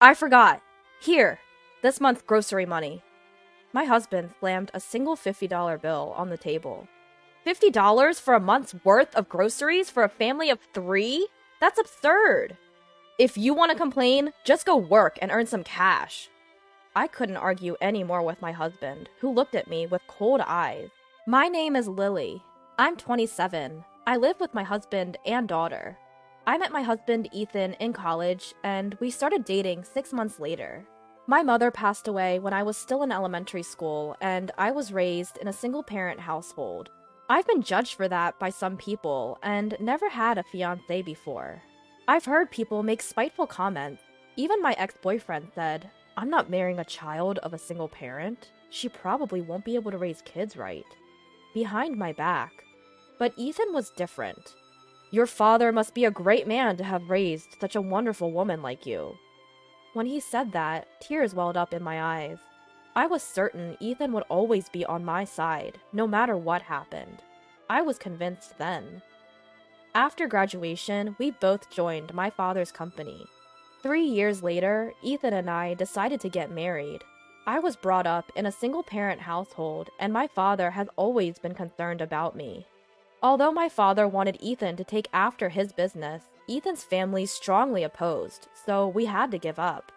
I forgot. Here, this month's grocery money. My husband slammed a single $50 bill on the table. $50 for a month's worth of groceries for a family of 3? That's absurd. If you want to complain, just go work and earn some cash. I couldn't argue any more with my husband, who looked at me with cold eyes. My name is Lily. I'm 27. I live with my husband and daughter. I met my husband Ethan in college, and we started dating 6 months later. My mother passed away when I was still in elementary school, and I was raised in a single-parent household. I've been judged for that by some people, and never had a fiancé before. I've heard people make spiteful comments. Even my ex-boyfriend said, "I'm not marrying a child of a single parent. She probably won't be able to raise kids right." Behind my back. But Ethan was different. "Your father must be a great man to have raised such a wonderful woman like you." When he said that, tears welled up in my eyes. I was certain Ethan would always be on my side, no matter what happened. I was convinced then. After graduation, we both joined my father's company. 3 years later, Ethan and I decided to get married. I was brought up in a single-parent household, and my father has always been concerned about me. Although my father wanted Ethan to take after his business, Ethan's family strongly opposed, so we had to give up.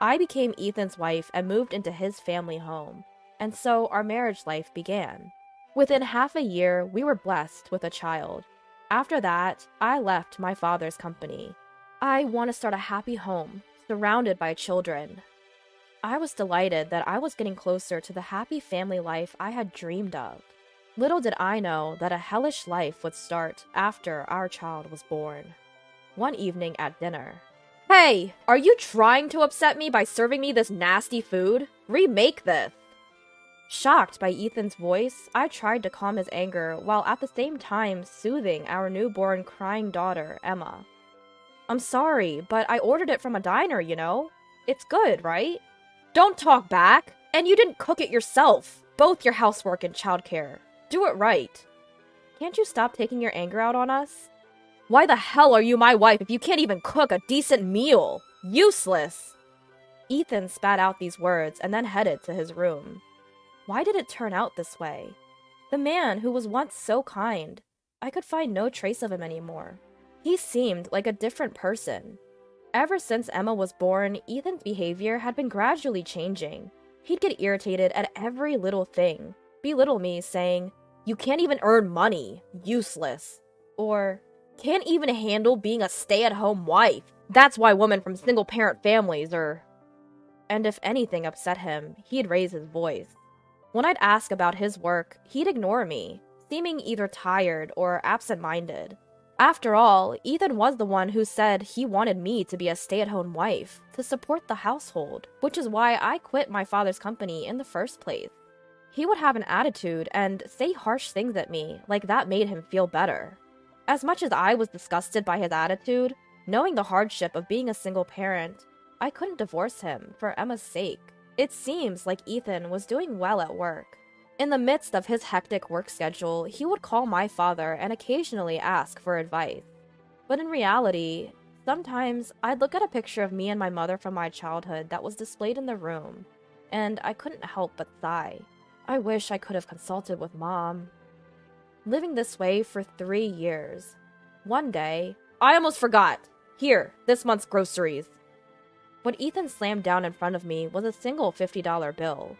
I became Ethan's wife and moved into his family home, and so our marriage life began. Within half a year, we were blessed with a child. After that, I left my father's company. I want to start a happy home, surrounded by children. I was delighted that I was getting closer to the happy family life I had dreamed of. Little did I know that a hellish life would start after our child was born. One evening at dinner. "Hey, are you trying to upset me by serving me this nasty food? Remake this." Shocked by Ethan's voice, I tried to calm his anger while at the same time soothing our newborn crying daughter, Emma. "I'm sorry, but I ordered it from a diner, you know? It's good, right? Don't talk back! And you didn't cook it yourself! Both your housework and childcare. Do it right. Can't you stop taking your anger out on us? Why the hell are you my wife if you can't even cook a decent meal? Useless!" Ethan spat out these words and then headed to his room. Why did it turn out this way? The man who was once so kind, I could find no trace of him anymore. He seemed like a different person. Ever since Emma was born, Ethan's behavior had been gradually changing. He'd get irritated at every little thing, belittle me, saying, "You can't even earn money, useless," or "Can't even handle being a stay-at-home wife. That's why women from single-parent families are..." And if anything upset him, he'd raise his voice. When I'd ask about his work, he'd ignore me, seeming either tired or absent-minded. After all, Ethan was the one who said he wanted me to be a stay-at-home wife, to support the household, which is why I quit my father's company in the first place. He would have an attitude and say harsh things at me, like that made him feel better. As much as I was disgusted by his attitude, knowing the hardship of being a single parent, I couldn't divorce him for Emma's sake. It seems like Ethan was doing well at work. In the midst of his hectic work schedule, he would call my father and occasionally ask for advice. But in reality, sometimes I'd look at a picture of me and my mother from my childhood that was displayed in the room, and I couldn't help but sigh. I wish I could have consulted with Mom. Living this way for 3 years. One day, I almost forgot. Here, this month's groceries. What Ethan slammed down in front of me was a single $50 bill.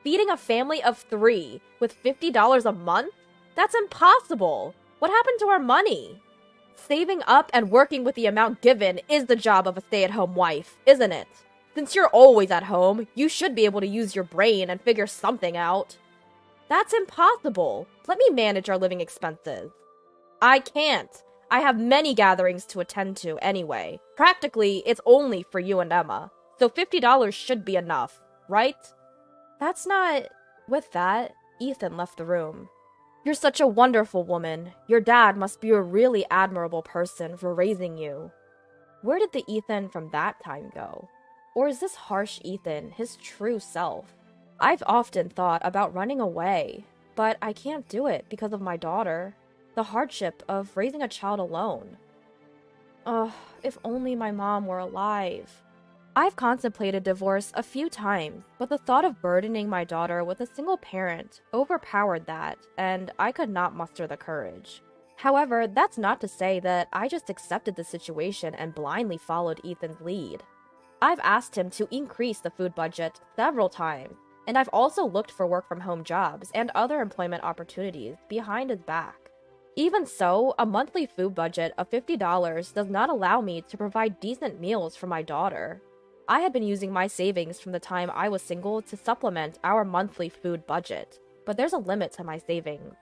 Feeding a family of 3 with $50 a month? That's impossible! What happened to our money? Saving up and working with the amount given is the job of a stay-at-home wife, isn't it? Since you're always at home, you should be able to use your brain and figure something out. That's impossible. Let me manage our living expenses. I can't. I have many gatherings to attend to anyway. Practically, it's only for you and Emma. So $50 should be enough, right? That's not... With that, Ethan left the room. You're such a wonderful woman. Your dad must be a really admirable person for raising you. Where did the Ethan from that time go? Or is this harsh Ethan his true self? I've often thought about running away, but I can't do it because of my daughter. The hardship of raising a child alone. Ugh, if only my mom were alive. I've contemplated divorce a few times, but the thought of burdening my daughter with a single parent overpowered that, and I could not muster the courage. However, that's not to say that I just accepted the situation and blindly followed Ethan's lead. I've asked him to increase the food budget several times, and I've also looked for work from home jobs and other employment opportunities behind his back. Even so, a monthly food budget of $50 does not allow me to provide decent meals for my daughter. I had been using my savings from the time I was single to supplement our monthly food budget, but there's a limit to my savings.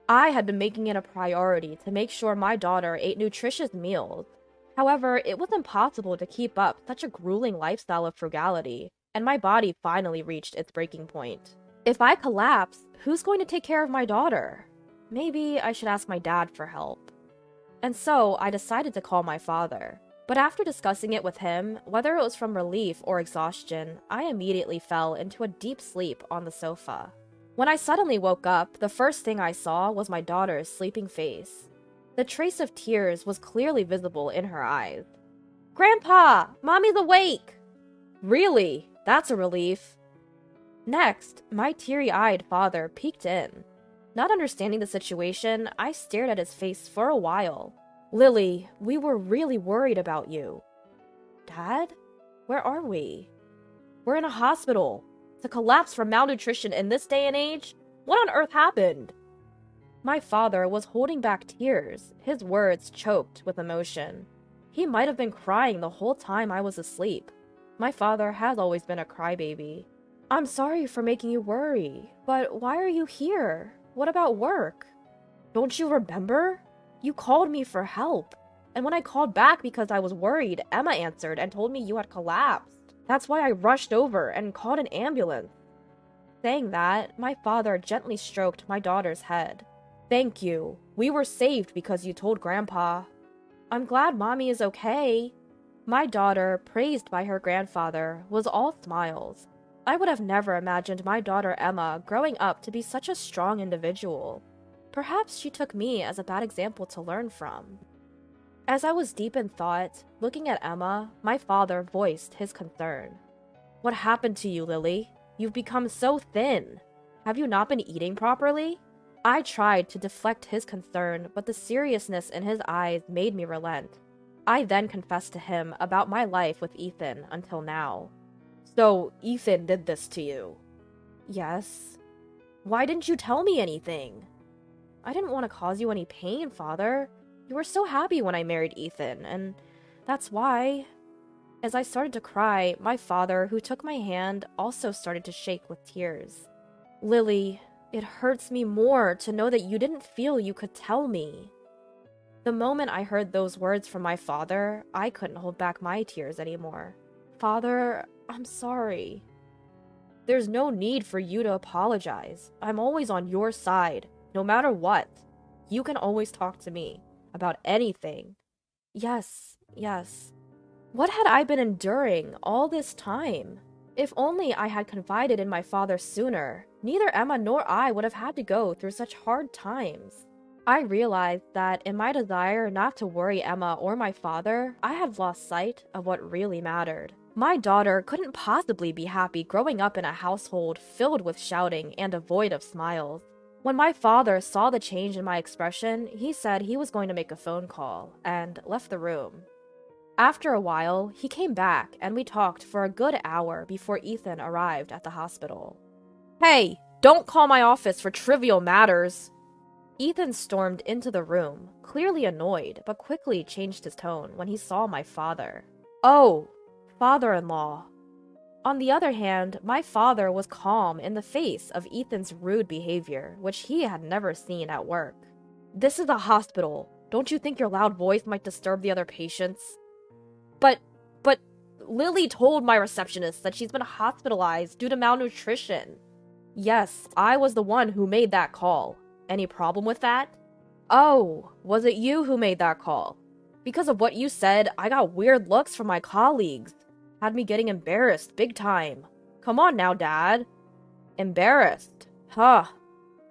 I had been making it a priority to make sure my daughter ate nutritious meals. However, it was impossible to keep up such a grueling lifestyle of frugality, and my body finally reached its breaking point. If I collapse, who's going to take care of my daughter? Maybe I should ask my dad for help. And so I decided to call my father. But after discussing it with him, whether it was from relief or exhaustion, I immediately fell into a deep sleep on the sofa. When I suddenly woke up, the first thing I saw was my daughter's sleeping face. The trace of tears was clearly visible in her eyes. "Grandpa, Mommy's awake!" "Really? That's a relief." Next, my teary-eyed father peeked in. Not understanding the situation, I stared at his face for a while. "Lily, we were really worried about you." "Dad? Where are we?" "We're in a hospital. To collapse from malnutrition in this day and age? What on earth happened?" My father was holding back tears, his words choked with emotion. He might have been crying the whole time I was asleep. My father has always been a crybaby. "I'm sorry for making you worry, but why are you here? What about work? Don't you remember? You called me for help. And when I called back because I was worried, Emma answered and told me you had collapsed. That's why I rushed over and called an ambulance." Saying that, my father gently stroked my daughter's head. "Thank you. We were saved because you told Grandpa." "I'm glad Mommy is okay." My daughter, praised by her grandfather, was all smiles. I would have never imagined my daughter Emma growing up to be such a strong individual. Perhaps she took me as a bad example to learn from. As I was deep in thought, looking at Emma, my father voiced his concern. "What happened to you, Lily? You've become so thin. Have you not been eating properly?" I tried to deflect his concern, but the seriousness in his eyes made me relent. I then confessed to him about my life with Ethan until now. "So, Ethan did this to you?" "Yes." "Why didn't you tell me anything?" "I didn't want to cause you any pain, Father. You were so happy when I married Ethan, and that's why." As I started to cry, my father, who took my hand, also started to shake with tears. "Lily, it hurts me more to know that you didn't feel you could tell me." The moment I heard those words from my father, I couldn't hold back my tears anymore. "Father, I'm sorry." "There's no need for you to apologize. I'm always on your side, no matter what. You can always talk to me about anything." Yes. What had I been enduring all this time? If only I had confided in my father sooner, neither Emma nor I would have had to go through such hard times. I realized that in my desire not to worry Emma or my father, I had lost sight of what really mattered. My daughter couldn't possibly be happy growing up in a household filled with shouting and devoid of smiles. When my father saw the change in my expression, he said he was going to make a phone call, and left the room. After a while, he came back and we talked for a good hour before Ethan arrived at the hospital. "Hey, don't call my office for trivial matters!" Ethan stormed into the room, clearly annoyed, but quickly changed his tone when he saw my father. "Oh, father-in-law." On the other hand, my father was calm in the face of Ethan's rude behavior, which he had never seen at work. "This is a hospital. Don't you think your loud voice might disturb the other patients?" But Lily told my receptionist that she's been hospitalized due to malnutrition." "Yes, I was the one who made that call. Any problem with that?" "Oh, was it you who made that call? Because of what you said, I got weird looks from my colleagues. Had me getting embarrassed big time. Come on now, Dad." "Embarrassed? Huh.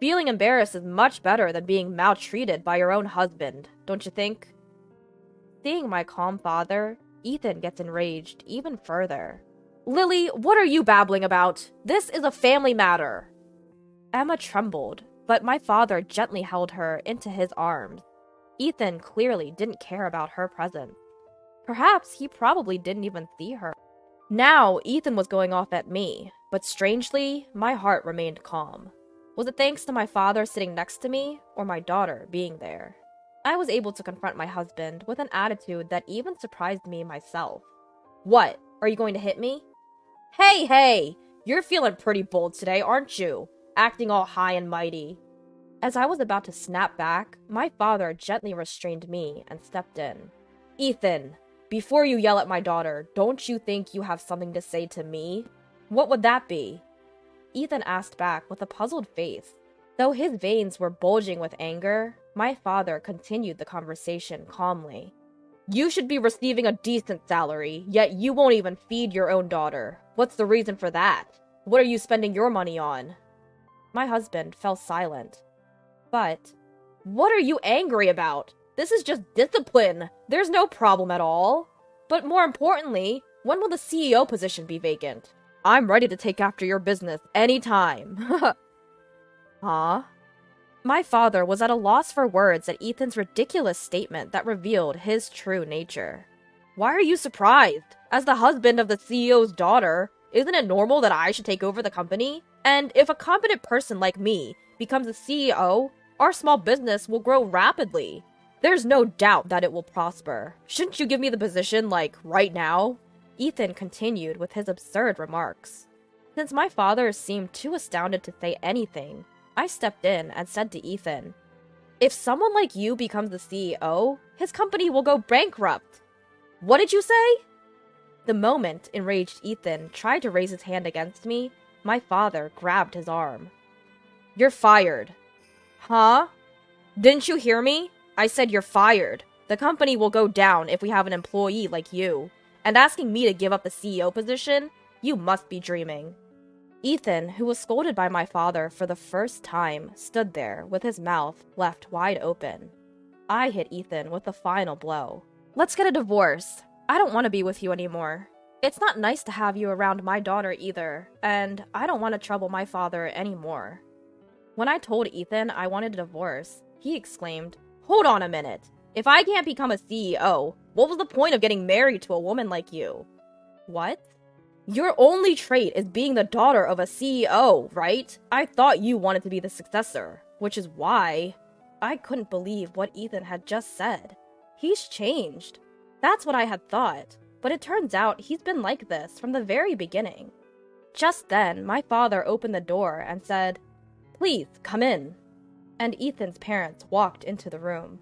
Feeling embarrassed is much better than being maltreated by your own husband, don't you think?" Seeing my calm father, Ethan gets enraged even further. Lily, what are you babbling about? This is a family matter. Emma trembled, but my father gently held her into his arms. Ethan clearly didn't care about her presence. Perhaps he probably didn't even see her. Now, Ethan was going off at me, but strangely, my heart remained calm. Was it thanks to my father sitting next to me, or my daughter being there? I was able to confront my husband with an attitude that even surprised me myself. What? Are you going to hit me? Hey! You're feeling pretty bold today, aren't you? Acting all high and mighty. As I was about to snap back, my father gently restrained me and stepped in. Ethan, before you yell at my daughter, don't you think you have something to say to me? What would that be? Ethan asked back with a puzzled face. Though his veins were bulging with anger, my father continued the conversation calmly. You should be receiving a decent salary, yet you won't even feed your own daughter. What's the reason for that? What are you spending your money on? My husband fell silent. But, what are you angry about? This is just discipline. There's no problem at all. But more importantly, when will the CEO position be vacant? I'm ready to take after your business anytime. Huh? My father was at a loss for words at Ethan's ridiculous statement that revealed his true nature. Why are you surprised? As the husband of the CEO's daughter, isn't it normal that I should take over the company? And if a competent person like me becomes a CEO, our small business will grow rapidly. There's no doubt that it will prosper. Shouldn't you give me the position, right now? Ethan continued with his absurd remarks. Since my father seemed too astounded to say anything, I stepped in and said to Ethan, if someone like you becomes the CEO, his company will go bankrupt. What did you say? The moment enraged Ethan tried to raise his hand against me, my father grabbed his arm. You're fired. Huh? Didn't you hear me? I said you're fired. The company will go down if we have an employee like you. And asking me to give up the CEO position? You must be dreaming. Ethan, who was scolded by my father for the first time, stood there with his mouth left wide open. I hit Ethan with the final blow. Let's get a divorce. I don't want to be with you anymore. It's not nice to have you around my daughter either, and I don't want to trouble my father anymore. When I told Ethan I wanted a divorce, he exclaimed, Hold on a minute. If I can't become a CEO, what was the point of getting married to a woman like you? What? Your only trait is being the daughter of a CEO, right? I thought you wanted to be the successor, which is why I couldn't believe what Ethan had just said. He's changed. That's what I had thought, but it turns out he's been like this from the very beginning. Just then, my father opened the door and said, Please, come in. And Ethan's parents walked into the room.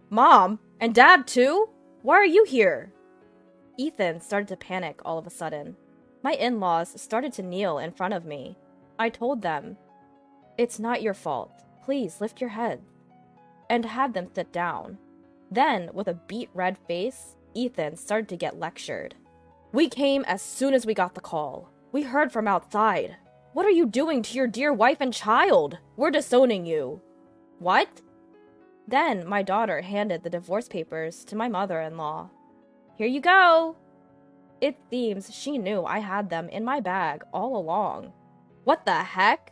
Mom? And Dad too? Why are you here? Ethan started to panic all of a sudden. My in-laws started to kneel in front of me. I told them, It's not your fault. Please lift your heads. And had them sit down. Then, with a beet red face, Ethan started to get lectured. We came as soon as we got the call. We heard from outside. What are you doing to your dear wife and child? We're disowning you. What? Then my daughter handed the divorce papers to my mother-in-law. Here you go. It seems she knew I had them in my bag all along. What the heck?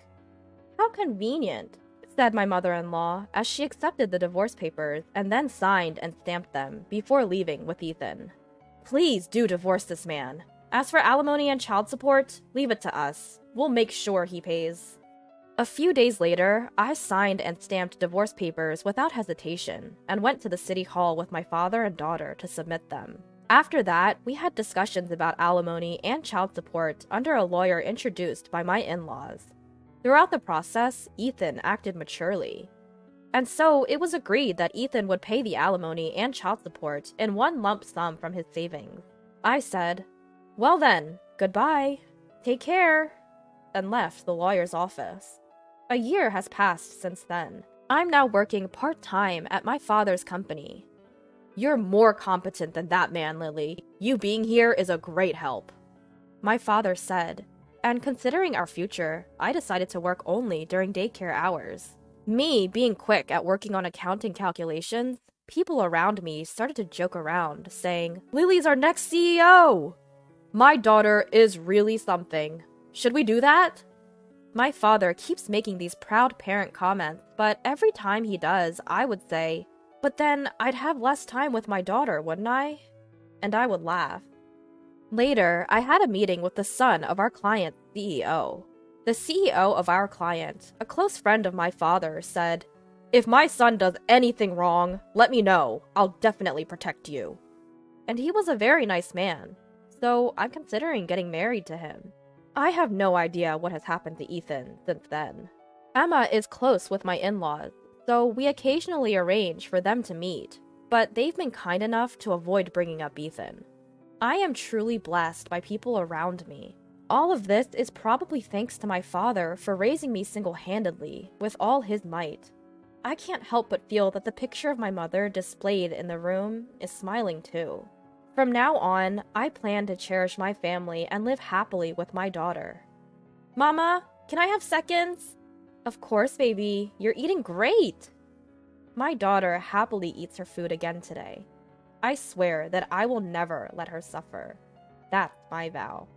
How convenient, said my mother-in-law as she accepted the divorce papers and then signed and stamped them before leaving with Ethan. Please do divorce this man. As for alimony and child support, leave it to us. We'll make sure he pays. A few days later, I signed and stamped divorce papers without hesitation and went to the city hall with my father and daughter to submit them. After that, we had discussions about alimony and child support under a lawyer introduced by my in-laws. Throughout the process, Ethan acted maturely. And so, it was agreed that Ethan would pay the alimony and child support in one lump sum from his savings. I said, Well then, goodbye. Take care. And left the lawyer's office. A year has passed since then. I'm now working part-time at my father's company. You're more competent than that man, Lily. You being here is a great help. My father said, and considering our future, I decided to work only during daycare hours. Me being quick at working on accounting calculations, People around me started to joke around, saying, "Lily's our next CEO! My daughter is really something. Should we do that?" My father keeps making these proud parent comments, but every time he does, I would say, "But then I'd have less time with my daughter, wouldn't I?" And I would laugh. Later, I had a meeting with the son of our client's CEO. The CEO of our client, a close friend of my father, said, "If my son does anything wrong, let me know. I'll definitely protect you." And he was a very nice man, so I'm considering getting married to him. I have no idea what has happened to Ethan since then. Emma is close with my in-laws, so we occasionally arrange for them to meet, but they've been kind enough to avoid bringing up Ethan. I am truly blessed by people around me. All of this is probably thanks to my father for raising me single-handedly, with all his might. I can't help but feel that the picture of my mother displayed in the room is smiling too. From now on, I plan to cherish my family and live happily with my daughter. "Mama, can I have seconds?" "Of course, baby. You're eating great." My daughter happily eats her food again today. I swear that I will never let her suffer. That's my vow.